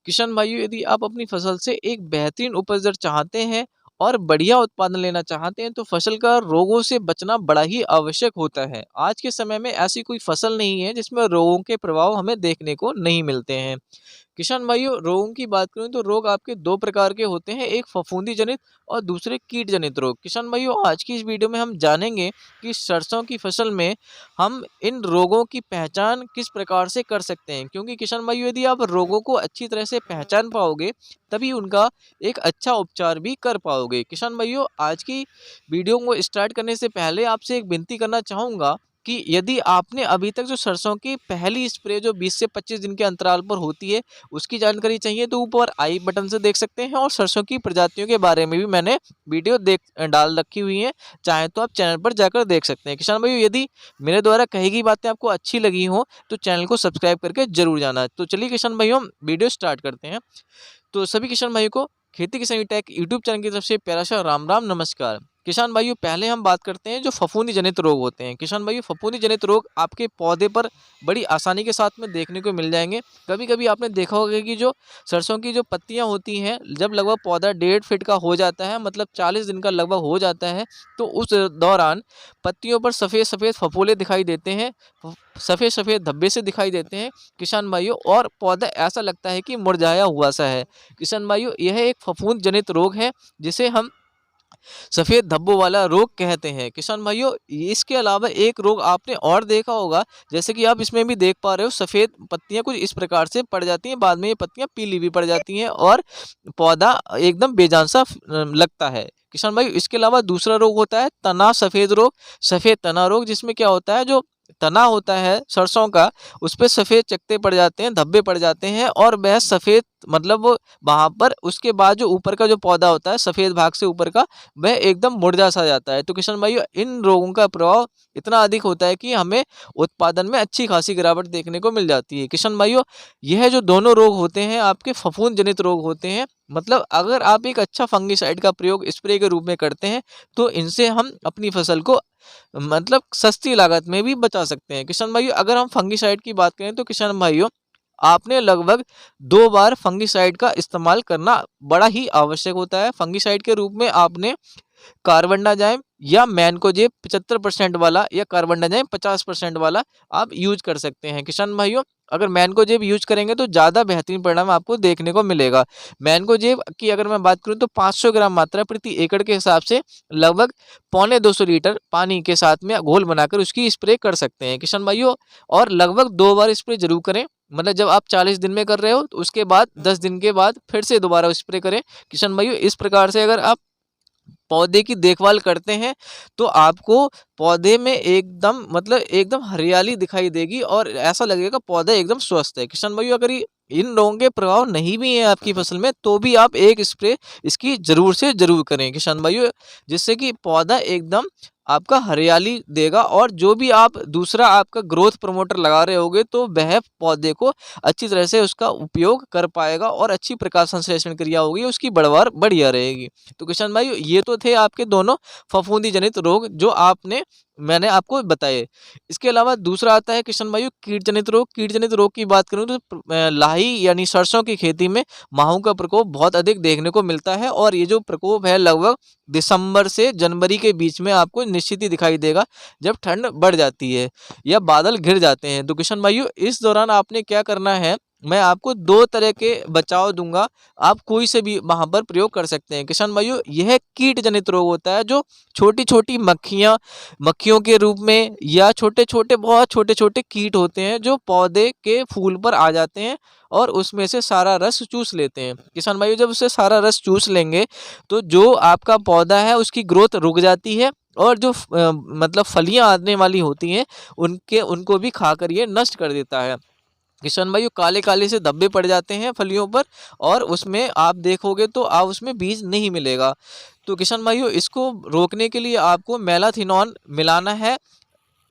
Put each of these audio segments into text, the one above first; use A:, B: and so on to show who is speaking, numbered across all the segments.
A: किसान भाइयों, यदि आप अपनी फसल से एक बेहतरीन उपज दर चाहते हैं और बढ़िया उत्पादन लेना चाहते हैं तो फसल का रोगों से बचना बड़ा ही आवश्यक होता है। आज के समय में ऐसी कोई फसल नहीं है जिसमें रोगों के प्रभाव हमें देखने को नहीं मिलते हैं। किसान भाइयों, रोगों की बात करूं तो रोग आपके दो प्रकार के होते हैं, एक फफूंदी जनित और दूसरे कीट जनित रोग। किसान भाइयों, आज की इस वीडियो में हम जानेंगे कि सरसों की फसल में हम इन रोगों की पहचान किस प्रकार से कर सकते हैं, क्योंकि किसान भाइयों यदि आप रोगों को अच्छी तरह से पहचान पाओगे तभी उनका एक अच्छा उपचार भी कर पाओगे। किसान भाइयों, आज की वीडियो को स्टार्ट करने से पहले आपसे एक विनती करना चाहूँगा कि यदि आपने अभी तक जो सरसों की पहली स्प्रे जो 20 से 25 दिन के अंतराल पर होती है उसकी जानकारी चाहिए तो ऊपर आई बटन से देख सकते हैं, और सरसों की प्रजातियों के बारे में भी मैंने वीडियो डाल रखी हुई है, चाहे तो आप चैनल पर जाकर देख सकते हैं। किसान भाइयों, यदि मेरे द्वारा कही गई बातें आपको अच्छी लगी हो तो चैनल को सब्सक्राइब करके जरूर जाना। तो चलिए किसान भाइयों, हम वीडियो स्टार्ट करते हैं। तो सभी किसान भाइयों को खेती किसान टेक यूट्यूब चैनल की तरफ से प्यारा सा राम राम नमस्कार। किसान भाइयों, पहले हम बात करते हैं जो फफूंदी जनित रोग होते हैं। किसान भाइयों, फफूंदी जनित रोग आपके पौधे पर बड़ी आसानी के साथ में देखने को मिल जाएंगे। कभी कभी आपने देखा होगा कि जो सरसों की जो पत्तियां होती हैं, जब लगभग पौधा 1.5 फीट का हो जाता है, मतलब 40 दिन का लगभग हो जाता है, तो उस दौरान पत्तियों पर सफ़ेद सफ़ेद फफोले दिखाई देते हैं, सफ़ेद सफ़ेद धब्बे से दिखाई देते हैं किसान भाइयों, और पौधा ऐसा लगता है कि मुरझाया हुआ सा है। किसान भाइयों, यह एक फफूंद जनित रोग है जिसे हम सफ़ेद धब्बों वाला रोग कहते हैं। किसान भाइयों, इसके अलावा एक रोग आपने और देखा होगा, जैसे कि आप इसमें भी देख पा रहे हो, सफ़ेद पत्तियां कुछ इस प्रकार से पड़ जाती हैं, बाद में ये पत्तियां पीली भी पड़ जाती हैं और पौधा एकदम बेजान सा लगता है। किसान भाई, इसके अलावा दूसरा रोग होता है तना सफ़ेद रोग, सफ़ेद तना रोग, जिसमें क्या होता है, जो तना होता है सरसों का, उस पे सफ़ेद चकत्ते पड़ जाते हैं, धब्बे पड़ जाते हैं, और वह सफ़ेद मतलब वहाँ पर उसके बाद जो ऊपर का जो पौधा होता है सफ़ेद भाग से ऊपर का, वह एकदम मुर्झा सा जाता है। तो किसान भाइयों, इन रोगों का प्रभाव इतना अधिक होता है कि हमें उत्पादन में अच्छी खासी गिरावट देखने को मिल जाती है। किसान भाइयों, यह जो दोनों रोग होते हैं आपके फफूंद जनित रोग होते हैं। मतलब अगर आप एक अच्छा फंगिसाइड का प्रयोग स्प्रे के रूप में करते हैं तो इनसे हम अपनी फसल को मतलब सस्ती लागत में भी बचा सकते हैं। किसान भाइयों, अगर हम फंगिसाइड की बात करें तो किसान भाइयों, आपने लगभग 2 बार फंगिसाइड का इस्तेमाल करना बड़ा ही आवश्यक होता है। फंगिसाइड के रूप में आपने कार्बनडाजिम या मैनकोजेब 75% वाला या कार्बनडाजिम 50% वाला आप यूज कर सकते हैं। किसान भाइयों, अगर मैनकोजेब यूज करेंगे तो ज़्यादा बेहतरीन परिणाम आपको देखने को मिलेगा। मैनकोजेब की अगर मैं बात करूं तो 500 ग्राम मात्रा प्रति एकड़ के हिसाब से लगभग 250 पानी के साथ में घोल बनाकर उसकी स्प्रे कर सकते हैं। किसान भाइयों, और लगभग 2 बार स्प्रे जरूर करें, मतलब जब आप 40 दिन में कर रहे हो तो उसके बाद 10 दिन के बाद फिर से दोबारा स्प्रे करें। किसान भाइयों, इस प्रकार से अगर आप पौधे की देखभाल करते हैं तो आपको पौधे में एकदम मतलब एकदम हरियाली दिखाई देगी और ऐसा लगेगा पौधा एकदम स्वस्थ है। किसान भाइयों, अगर इन रोगों के प्रभाव नहीं भी है आपकी फसल में तो भी आप एक स्प्रे इसकी जरूर से जरूर करें किसान भाइयों, जिससे कि पौधा एकदम आपका हरियाली देगा, और जो भी आप दूसरा आपका ग्रोथ प्रमोटर लगा रहे होगे तो वह पौधे को अच्छी तरह से उसका उपयोग कर पाएगा और अच्छी प्रकाश संश्लेषण क्रिया होगी, उसकी बढ़वार बढ़िया रहेगी। तो किसान भाई, ये तो थे आपके दोनों फफूंदी जनित रोग जो मैंने आपको बताए। इसके अलावा दूसरा आता है किसान भाइयों कीट जनित रोग। कीट जनित रोग की बात करूं तो लाही यानी सरसों की खेती में माहू का प्रकोप बहुत अधिक देखने को मिलता है, और ये जो प्रकोप है लगभग दिसंबर से जनवरी के बीच में आपको निश्चित ही दिखाई देगा, जब ठंड बढ़ जाती है या बादल घिर जाते हैं। तो किसान भाइयों, इस दौरान आपने क्या करना है, मैं आपको 2 तरह के बचाव दूंगा, आप कोई से भी वहां पर प्रयोग कर सकते हैं। किसान भाइयों, यह कीट जनित रोग होता है जो छोटी छोटी मक्खियों के रूप में या छोटे छोटे बहुत छोटे छोटे कीट होते हैं जो पौधे के फूल पर आ जाते हैं और उसमें से सारा रस चूस लेते हैं। किसान भाइयों, जब उससे सारा रस चूस लेंगे तो जो आपका पौधा है उसकी ग्रोथ रुक जाती है, और जो मतलब फलियां आने वाली होती हैं उनको भी खाकर ये नष्ट कर देता है। किसान भाइयों, काले काले से धब्बे पड़ जाते हैं फलियों पर, और उसमें आप देखोगे तो आप उसमें बीज नहीं मिलेगा। तो किसान भाइयों, इसको रोकने के लिए आपको मेलाथिनॉन मिलाना है।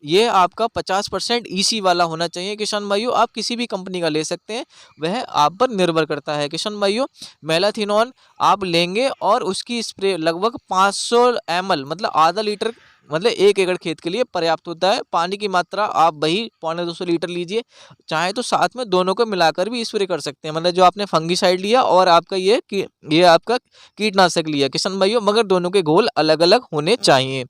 A: ये आपका 50% ईसी वाला होना चाहिए। किसान भाइयों, आप किसी भी कंपनी का ले सकते हैं, वह आप पर निर्भर करता है। किसान भाइयों, मेलाथिनॉन आप लेंगे और उसकी स्प्रे लगभग 500 ml मतलब आधा लीटर मतलब 1 एकड़ खेत के लिए पर्याप्त होता है। पानी की मात्रा आप वही पौने 200 लीटर लीजिए, चाहे तो साथ में दोनों को मिलाकर भी स्प्रे कर सकते हैं। मतलब जो आपने फंगिसाइड लिया और आपका ये आपका कीटनाशक लिया किसान भाइयों, मगर दोनों के घोल अलग-अलग होने चाहिए।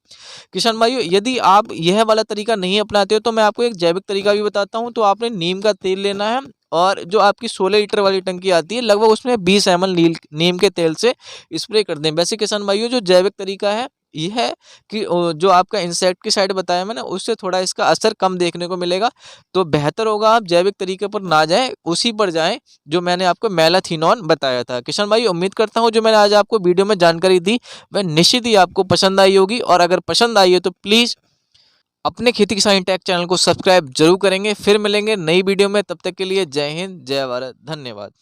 A: किसान भाइयों, यदि आप यह वाला तरीका नहीं अपनाते हो तो मैं आपको एक जैविक तरीका भी बताता हूँ। तो आपने नीम का तेल लेना है और जो आपकी 16 लीटर वाली टंकी आती है, लगभग उसमें 20 ml नीम के तेल से स्प्रे कर दें। वैसे किसान भाइयों, जो जैविक तरीका है ये है कि जो आपका इंसेक्टिसाइड बताया मैंने, उससे थोड़ा इसका असर कम देखने को मिलेगा। तो बेहतर होगा आप जैविक तरीके पर ना जाएं, उसी पर जाएं जो मैंने आपको मेलाथीनॉन बताया था। किसान भाई, उम्मीद करता हूं जो मैंने आज आपको वीडियो में जानकारी दी वह निश्चित ही आपको पसंद आई होगी, और अगर पसंद आई है तो प्लीज़ अपने खेती किसानी टेक चैनल को सब्सक्राइब जरूर करेंगे। फिर मिलेंगे नई वीडियो में, तब तक के लिए जय हिंद, जय भारत, धन्यवाद।